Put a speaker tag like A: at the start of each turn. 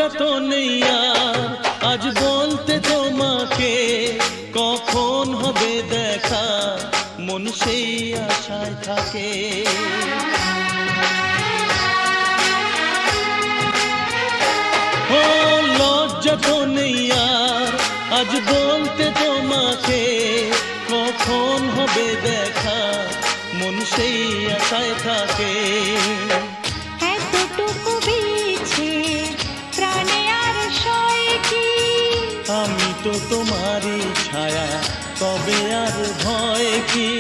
A: লজ্জা তো নেই আর আজ বলতে তোমাকে, কখন হবে দেখা মন সেই আশায় থাকে। ও লজ্জা তো নেই আর আজ বলতে তোমাকে, কখন হবে দেখা মন সেই আশায় থাকে।
B: এতটুকু বিছে প্রাণে আর সয় কি,
A: আমি তো তোমারই ছায়া, তবে আর ভয় কি।